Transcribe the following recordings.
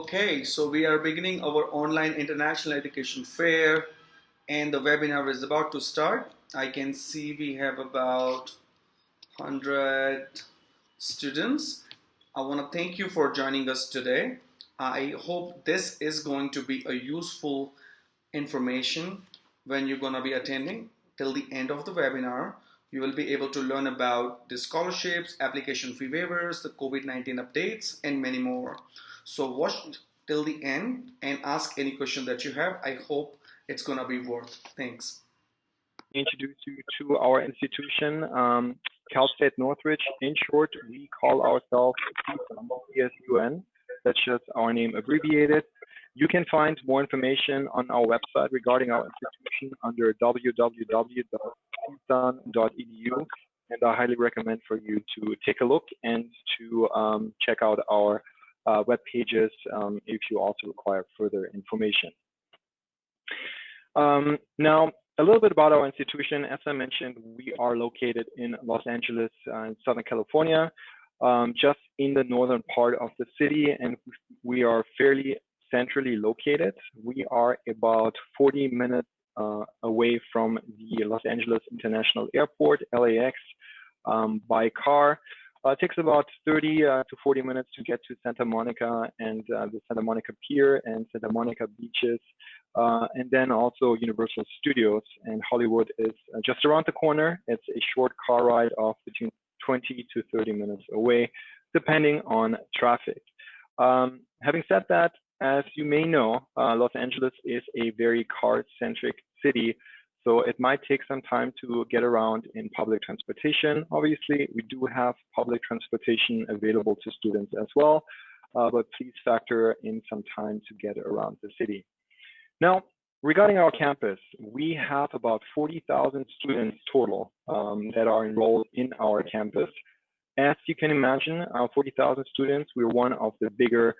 Okay, so we are beginning our online international education fair and the webinar is about to start. I can see we have about 100 students. I want to thank you for joining us today. I hope this is going to be a useful information when you're going to be attending till the end of the webinar. You will be able to learn about the scholarships, application fee waivers, the COVID-19 updates, and many more. So watch till the end and ask any question that you have. I hope it's going to be worth. Thanks. Introduce you to our institution, Cal State Northridge. In short, we call ourselves CSUN. That's just our name abbreviated. You can find more information on our website regarding our institution under www.csun.edu, and I highly recommend for you to take a look and to check out our web pages if you also require further information. Now, a little bit about our institution. As I mentioned, we are located in Los Angeles, in Southern California, just in the northern part of the city, and we are fairly centrally located. We are about 40 minutes away from the Los Angeles International Airport, LAX, by car. It takes about 30 to 40 minutes to get to Santa Monica and the Santa Monica Pier and Santa Monica beaches, and then also Universal Studios. And Hollywood is just around the corner. It's a short car ride of between 20 to 30 minutes away, depending on traffic. Having said that, as you may know, Los Angeles is a very car-centric city, so it might take some time to get around in public transportation. Obviously, we do have public transportation available to students as well, but please factor in some time to get around the city. Now, regarding our campus, we have about 40,000 students total that are enrolled in our campus. As you can imagine, 40,000 students, we're one of the bigger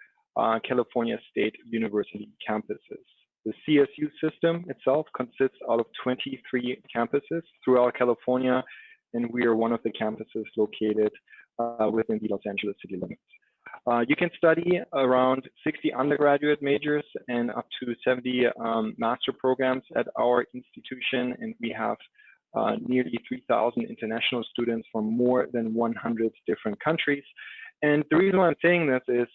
California State University campuses. The CSU system itself consists out of 23 campuses throughout California, and we are one of the campuses located within the Los Angeles city limits. You can study around 60 undergraduate majors and up to 70 master programs at our institution, and we have nearly 3,000 international students from more than 100 different countries. And the reason why I'm saying this is,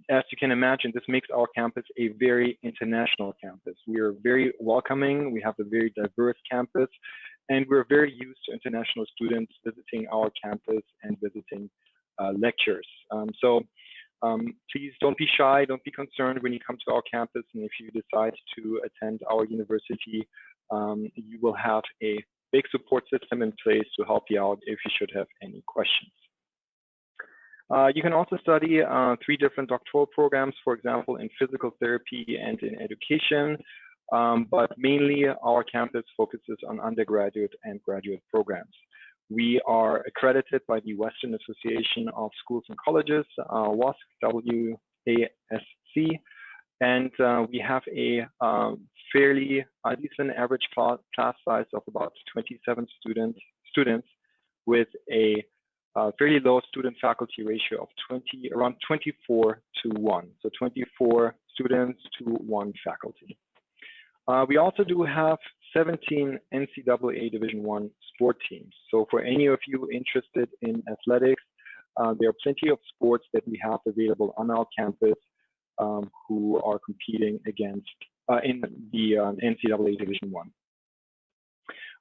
as you can imagine, this makes our campus a very international campus. We are very welcoming, we have a very diverse campus, and we're very used to international students visiting our campus and visiting lectures. Please don't be shy, don't be concerned when you come to our campus, and if you decide to attend our university, you will have a big support system in place to help you out if you should have any questions. You can also study 3 different doctoral programs, for example, in physical therapy and in education, but mainly our campus focuses on undergraduate and graduate programs. We are accredited by the Western Association of Schools and Colleges, WASC, W-A-S-C, and we have a fairly decent average class size of about 27 students with a fairly low student-faculty ratio of around 24 to 1, so 24 students to 1 faculty. We also do have 17 NCAA Division I sport teams. So for any of you interested in athletics, there are plenty of sports that we have available on our campus who are competing against in the NCAA Division I.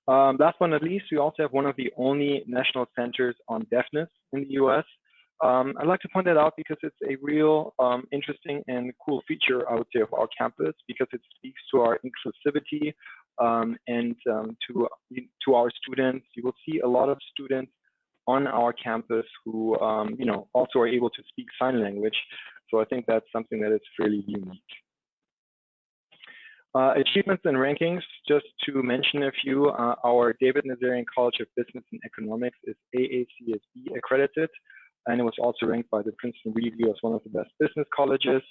Last but not least, we also have one of the only national centers on deafness in the US. I'd like to point that out because it's a real interesting and cool feature, I would say, of our campus, because it speaks to our inclusivity and to our students. You will see a lot of students on our campus who also are able to speak sign language. So I think that's something that is fairly unique. Achievements and rankings, just to mention a few, our David Nazarian College of Business and Economics is AACSB accredited, and it was also ranked by the Princeton Review as one of the best business colleges.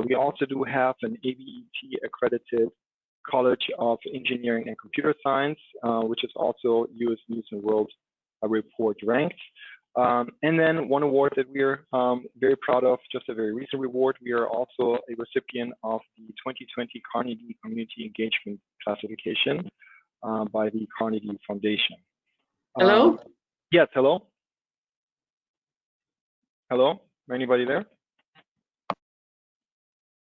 We also do have an ABET accredited College of Engineering and Computer Science, which is also US News and World Report ranked. And then one award that we're very proud of, just a very recent award, we are also a recipient of the 2020 Carnegie Community Engagement Classification by the Carnegie Foundation. Hello? Yes, hello? Hello? Anybody there?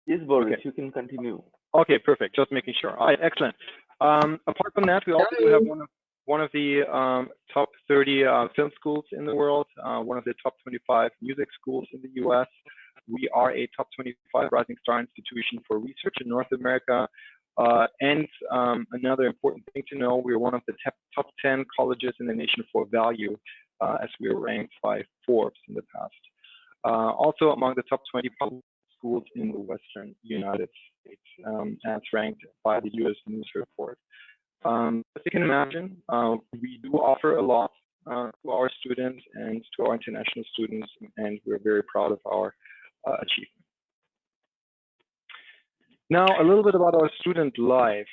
Yes, Boris, Okay. you can continue. Okay, perfect. Just making sure. All right, excellent. Apart from that, we also do have one of the top 30 film schools in the world, one of the top 25 music schools in the US. We are a top 25 Rising Star institution for research in North America. And another important thing to know, we're one of the top 10 colleges in the nation for value, as we were ranked by Forbes in the past. Also among the top 20 public schools in the Western United States, as ranked by the US News Report. As you can imagine, we do offer a lot to our students and to our international students, and we're very proud of our achievement. Now, a little bit about our student life,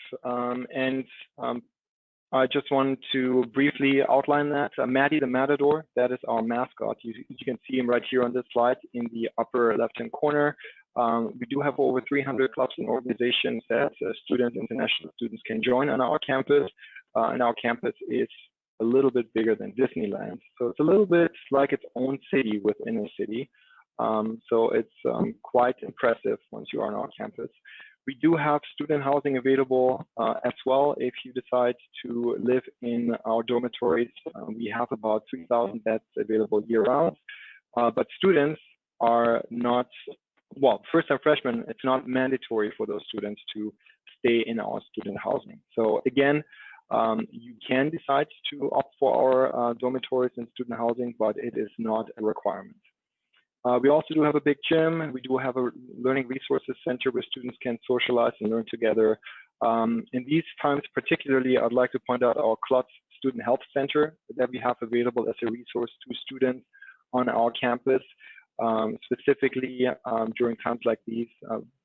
I just want to briefly outline that. Maddie the Matador, that is our mascot. You can see him right here on this slide in the upper left-hand corner. We do have over 300 clubs and organizations that students, international students can join on our campus. And our campus is a little bit bigger than Disneyland. So it's a little bit like its own city within a city. So it's quite impressive once you are on our campus. We do have student housing available as well if you decide to live in our dormitories. We have about 3,000 beds available year-round, but students are not, well, first-time freshmen, it's not mandatory for those students to stay in our student housing. So again, you can decide to opt for our dormitories and student housing, but it is not a requirement. We also do have a big gym. We do have a learning resources center where students can socialize and learn together. In these times, particularly, I'd like to point out our Klotz Student Health Center that we have available as a resource to students on our campus. Specifically, during times like these,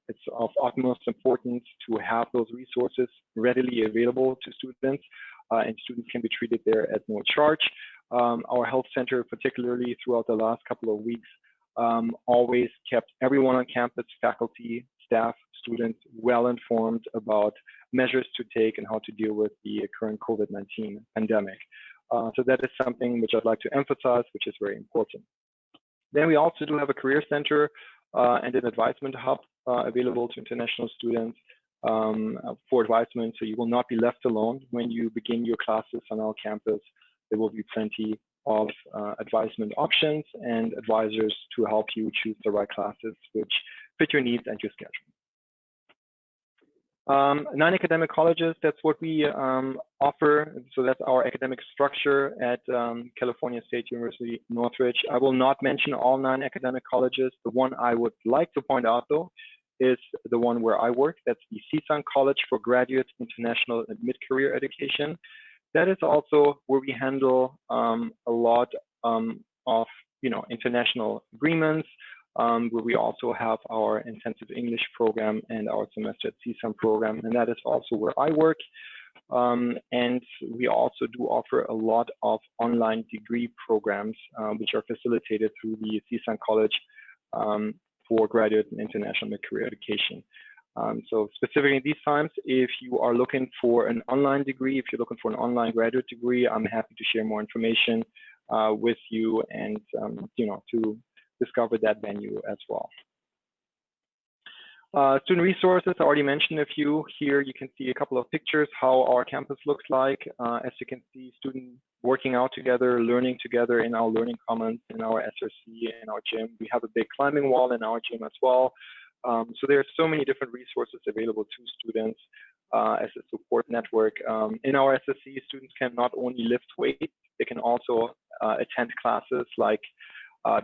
it's of utmost importance to have those resources readily available to students, and students can be treated there at no charge. Our health center, particularly throughout the last couple of weeks, always kept everyone on campus, faculty, staff, students, well informed about measures to take and how to deal with the current COVID-19 pandemic. So that is something which I'd like to emphasize, which is very important. Then we also do have a career center and an advisement hub available to international students for advisement. So you will not be left alone when you begin your classes on our campus. There will be plenty of advisement options and advisors to help you choose the right classes which fit your needs and your schedule. 9 academic colleges, that's what we offer. So that's our academic structure at California State University, Northridge. I will not mention all 9 academic colleges. The one I would like to point out, though, is the one where I work. That's the CSUN College for Graduate, International, and Mid-Career Education. That is also where we handle a lot of international agreements, where we also have our intensive English program and our semester at CSUN program, and that is also where I work. And we also do offer a lot of online degree programs, which are facilitated through the CSUN College for Graduate and International Mid-Career Education. So specifically in these times, if you are looking for an online degree, if you're looking for an online graduate degree, I'm happy to share more information with you and to discover that venue as well. Student resources, I already mentioned a few. Here you can see a couple of pictures how our campus looks like. As you can see, students working out together, learning together in our learning commons, in our SRC, in our gym. We have a big climbing wall in our gym as well. So there are so many different resources available to students as a support network. In our SSC, students can not only lift weights, they can also attend classes like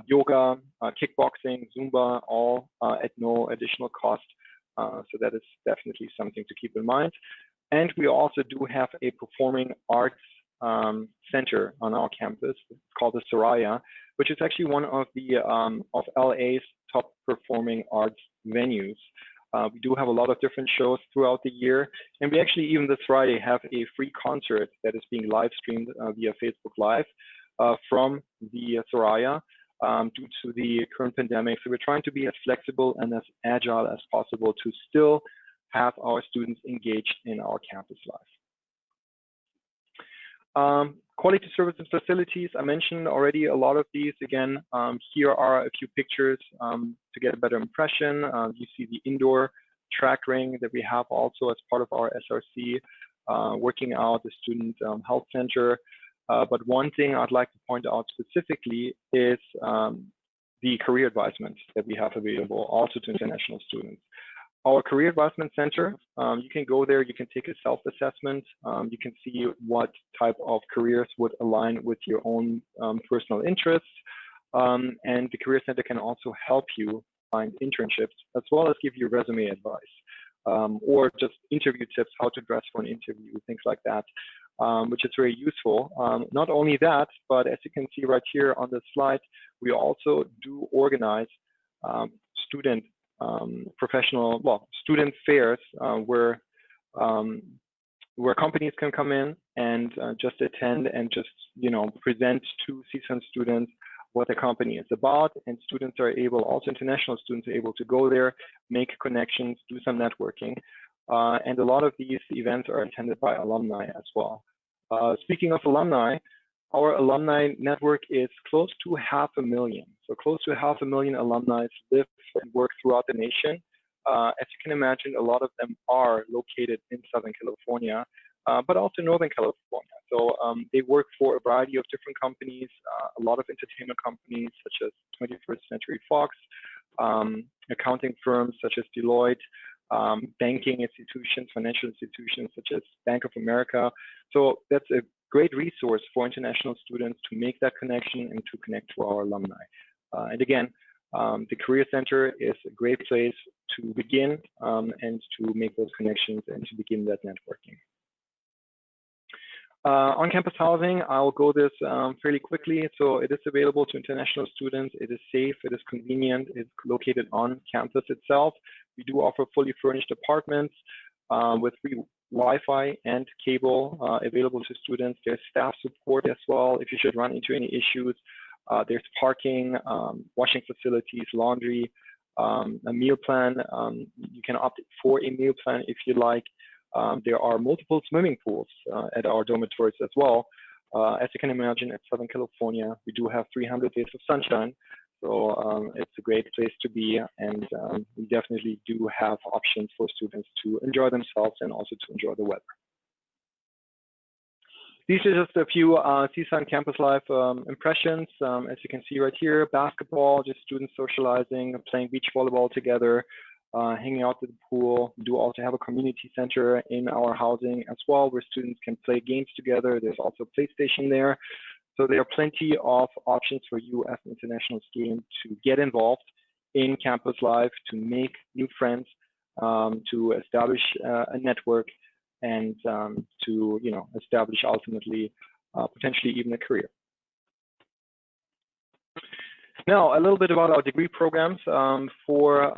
yoga, kickboxing, Zumba, all at no additional cost. So that is definitely something to keep in mind. And we also do have a performing arts center on our campus. It's called the Soraya, which is actually one of the of LA's top performing arts venues. We do have a lot of different shows throughout the year, and we actually even this Friday have a free concert that is being live streamed via Facebook Live. from the Soraya due to the current pandemic. So we're trying to be as flexible and as agile as possible to still have our students engaged in our campus life. Quality service and facilities, I mentioned already a lot of these. Again, here are a few pictures to get a better impression. You see the indoor track ring that we have also as part of our SRC, working out the student health center. But one thing I'd like to point out specifically is the career advisement that we have available also to international students. Our Career Advancement Center, you can go there, you can take a self-assessment, you can see what type of careers would align with your own personal interests, and the Career Center can also help you find internships as well as give you resume advice, or just interview tips, how to dress for an interview, things like that, which is very useful. Not only that, but as you can see right here on the slide, we also do organize student student fairs where companies can come in and just attend and just present to CSUN students what the company is about, and students are able, also international students are able to go there, make connections, do some networking, and a lot of these events are attended by alumni as well. Speaking of alumni, our alumni network is close to 500,000. So close to 500,000 alumni live and work throughout the nation. As you can imagine, a lot of them are located in Southern California, but also Northern California. So they work for a variety of different companies, a lot of entertainment companies such as 21st Century Fox, accounting firms such as Deloitte, banking institutions, financial institutions such as Bank of America. So that's a great resource for international students to make that connection and to connect to our alumni. And again, the Career Center is a great place to begin and to make those connections and to begin that networking. On-campus housing, I'll go this fairly quickly. So it is available to international students. It is safe, it is convenient, it's located on campus itself. We do offer fully furnished apartments with free Wi-Fi and cable available to students. There's staff support as well if you should run into any issues. There's parking, washing facilities, laundry, a meal plan. You can opt for a meal plan if you like. There are multiple swimming pools at our dormitories as well. As you can imagine, at Southern California, we do have 300 days of sunshine. So it's a great place to be, and we definitely do have options for students to enjoy themselves and also to enjoy the weather. These are just a few CSUN campus life impressions. As you can see right here, basketball, just students socializing, playing beach volleyball together, hanging out at the pool. We do also have a community center in our housing as well, where students can play games together. There's also a PlayStation there. So there are plenty of options for you as an international student to get involved in campus life, to make new friends, to establish a network, and to establish ultimately potentially even a career. Now, a little bit about our degree programs. For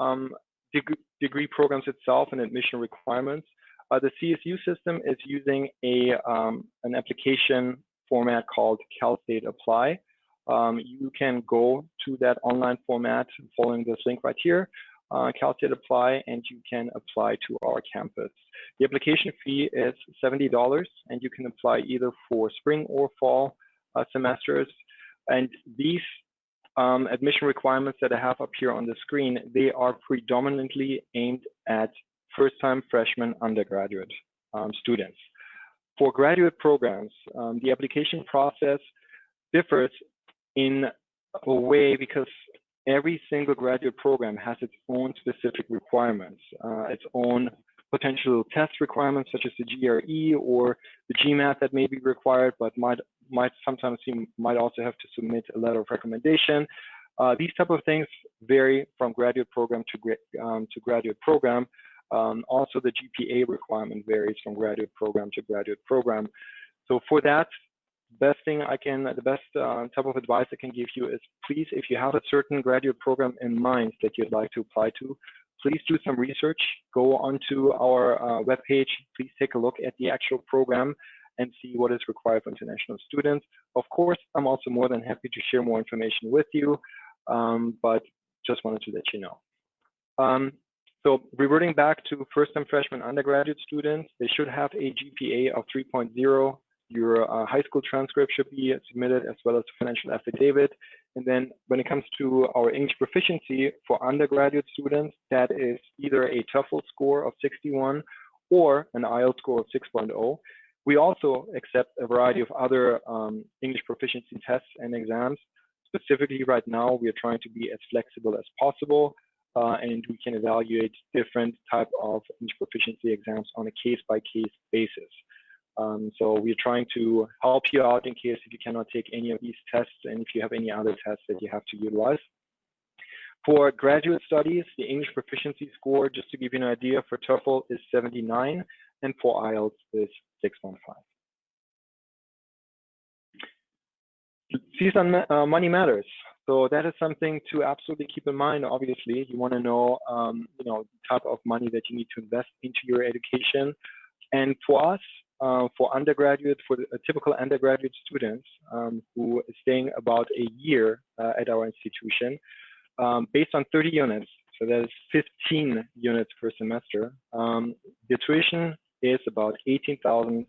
degree programs itself and admission requirements, the CSU system is using an application format called Cal State Apply. You can go to that online format following this link right here, Cal State Apply, and you can apply to our campus. The application fee is $70, and you can apply either for spring or fall semesters. And these admission requirements that I have up here on the screen, they are predominantly aimed at first-time freshman undergraduate students. For graduate programs, the application process differs in a way because every single graduate program has its own specific requirements, its own potential test requirements, such as the GRE or the GMAT that may be required, but might sometimes you might also have to submit a letter of recommendation. These type of things vary from graduate program to graduate program. Also, the GPA requirement varies from graduate program to graduate program. So for that, the best type of advice I can give you is, please, if you have a certain graduate program in mind that you'd like to apply to, please do some research. Go onto our webpage. Please take a look at the actual program and see what is required for international students. Of course, I'm also more than happy to share more information with you, but just wanted to let you know. So reverting back to first and freshman undergraduate students, they should have a GPA of 3.0. Your high school transcript should be submitted as well as a financial affidavit. And then when it comes to our English proficiency for undergraduate students, that is either a TOEFL score of 61 or an IELTS score of 6.0. We also accept a variety of other English proficiency tests and exams. Specifically right now, we are trying to be as flexible as possible, and we can evaluate different type of English proficiency exams on a case-by-case basis. So we're trying to help you out in case if you cannot take any of these tests and if you have any other tests that you have to utilize. For graduate studies, the English proficiency score, just to give you an idea, for TOEFL is 79 and for IELTS is 6.5. Fees on money matters. So that is something to absolutely keep in mind. Obviously, you want to know, the type of money that you need to invest into your education. And for us, for undergraduate, for a typical undergraduate student who is staying about a year at our institution, based on 30 units, so that is 15 units per semester, the tuition is about $18,900.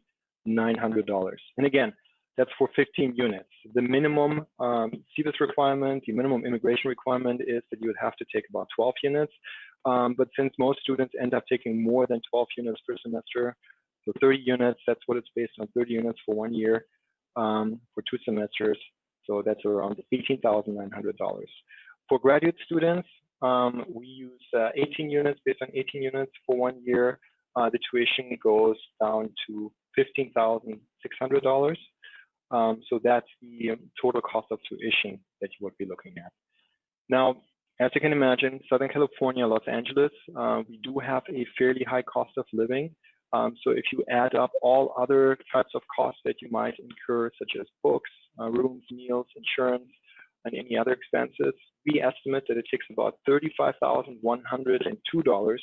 And again, that's for 15 units. The minimum CVIS requirement, the minimum immigration requirement is that you would have to take about 12 units. But since most students end up taking more than 12 units per semester, so 30 units, that's what it's based on, 30 units for 1 year, for 2 semesters. So that's around $18,900. For graduate students, we use 18 units, based on 18 units for 1 year. The tuition goes down to $15,600. So that's the total cost of tuition that you would be looking at. Now, as you can imagine, Southern California, Los Angeles, we do have a fairly high cost of living. So if you add up all other types of costs that you might incur, such as books, rooms, meals, insurance, and any other expenses, we estimate that it takes about $35,102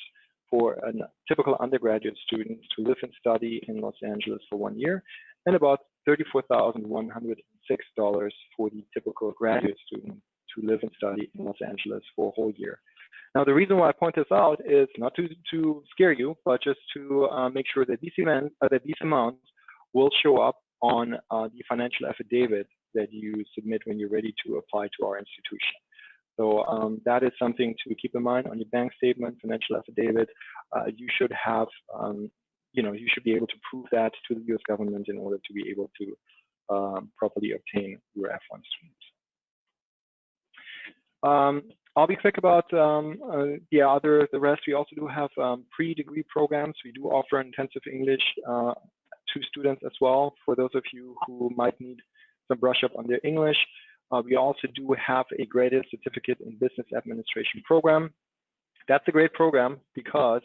for a typical undergraduate student to live and study in Los Angeles for 1 year, and about $34,106 for the typical graduate student to live and study in Los Angeles for a whole year. Now, the reason why I point this out is not to scare you, but just to make sure that these amounts will show up on the financial affidavit that you submit when you're ready to apply to our institution. So that is something to keep in mind on your bank statement, financial affidavit. You should have, you should be able to prove that to the U.S. government in order to be able to properly obtain your F1 students. I'll be quick about the rest. We also do have pre-degree programs. We do offer intensive English to students as well. For those of you who might need some brush up on their English, we also do have a graded certificate in business administration program. That's a great program because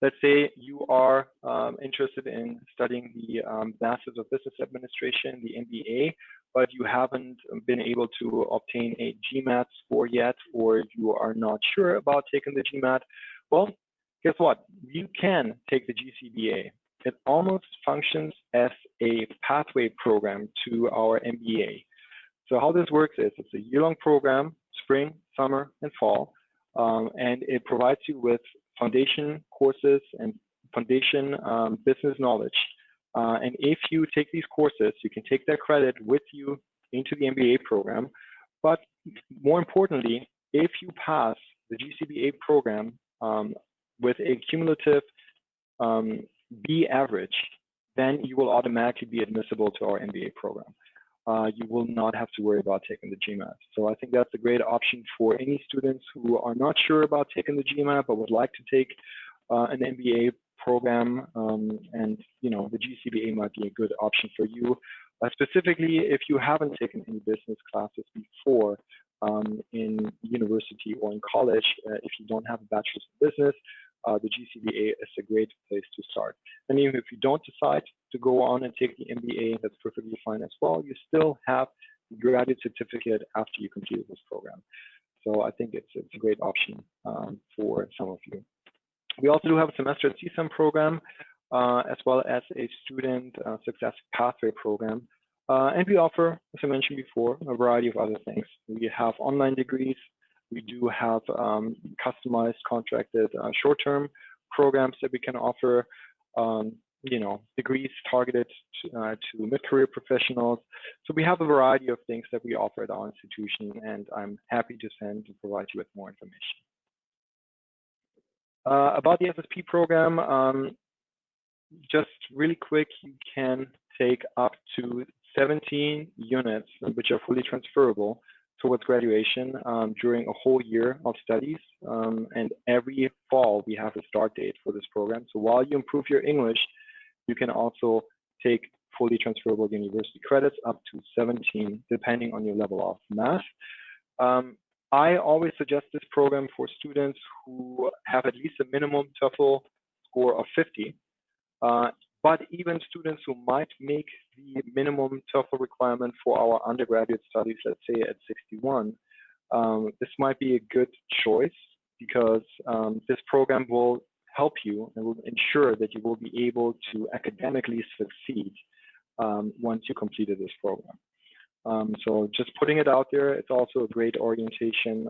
let's say you are interested in studying the Masters of Business Administration, the MBA, but you haven't been able to obtain a GMAT score yet, or you are not sure about taking the GMAT. Well, guess what? You can take the GCBA. It almost functions as a pathway program to our MBA. So how this works is it's a year-long program, spring, summer, and fall, and it provides you with foundation courses and foundation business knowledge. And if you take these courses, you can take that credit with you into the MBA program. But more importantly, if you pass the GCBA program with a cumulative B average, then you will automatically be admissible to our MBA program. You will not have to worry about taking the GMAT. So I think that's a great option for any students who are not sure about taking the GMAT but would like to take an MBA program, and the GCBA might be a good option for you. Specifically, if you haven't taken any business classes before in university or in college, if you don't have a bachelor's in business, the GCBA is a great place to start. And even if you don't decide to go on and take the MBA, that's perfectly fine as well. You still have the graduate certificate after you complete this program. So I think it's a great option for some of you. We also do have a semester at CSUM program. as well as a student success pathway program. And we offer, as I mentioned before, a variety of other things. We have online degrees. We do have customized, contracted short-term programs that we can offer. Degrees targeted to mid-career professionals. So we have a variety of things that we offer at our institution, and I'm happy to send and provide you with more information. About the FSP program, just really quick, you can take up to 17 units, which are fully transferable towards graduation during a whole year of studies. And every fall, we have a start date for this program. So while you improve your English, you can also take fully transferable university credits up to 17, depending on your level of math. I always suggest this program for students who have at least a minimum TOEFL score of 50. But even students who might make the minimum TOEFL requirement for our undergraduate studies, let's say at 61, this might be a good choice because this program will help you and will ensure that you will be able to academically succeed once you completed this program. So just putting it out there, it's also a great orientation.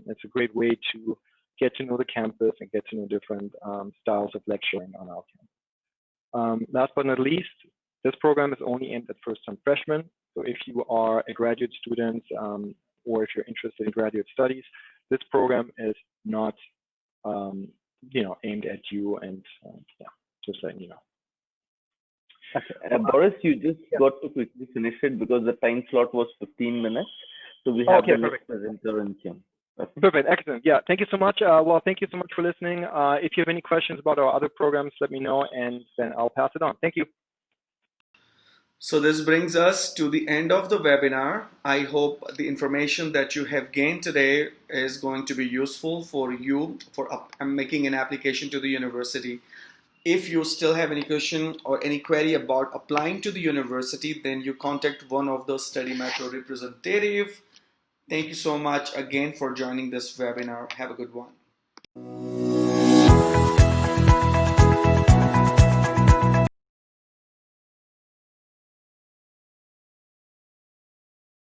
It's a great way to get to know the campus and get to know different styles of lecturing on our campus. Last but not least, this program is only aimed at first-time freshmen. So if you are a graduate student or if you're interested in graduate studies, this program is not aimed at you, and just letting you know. Okay. Boris, you just got to quickly finish it because the time slot was 15 minutes. So we have the next presenter in queue. Okay. Perfect. Excellent. Yeah. Thank you so much. Well, thank you so much for listening. If you have any questions about our other programs, let me know, and then I'll pass it on. Thank you. So this brings us to the end of the webinar. I hope the information that you have gained today is going to be useful for you for making an application to the university. If you still have any question or any query about applying to the university, then you contact one of the study metro representative. Thank you so much again for joining this webinar. Have a good one.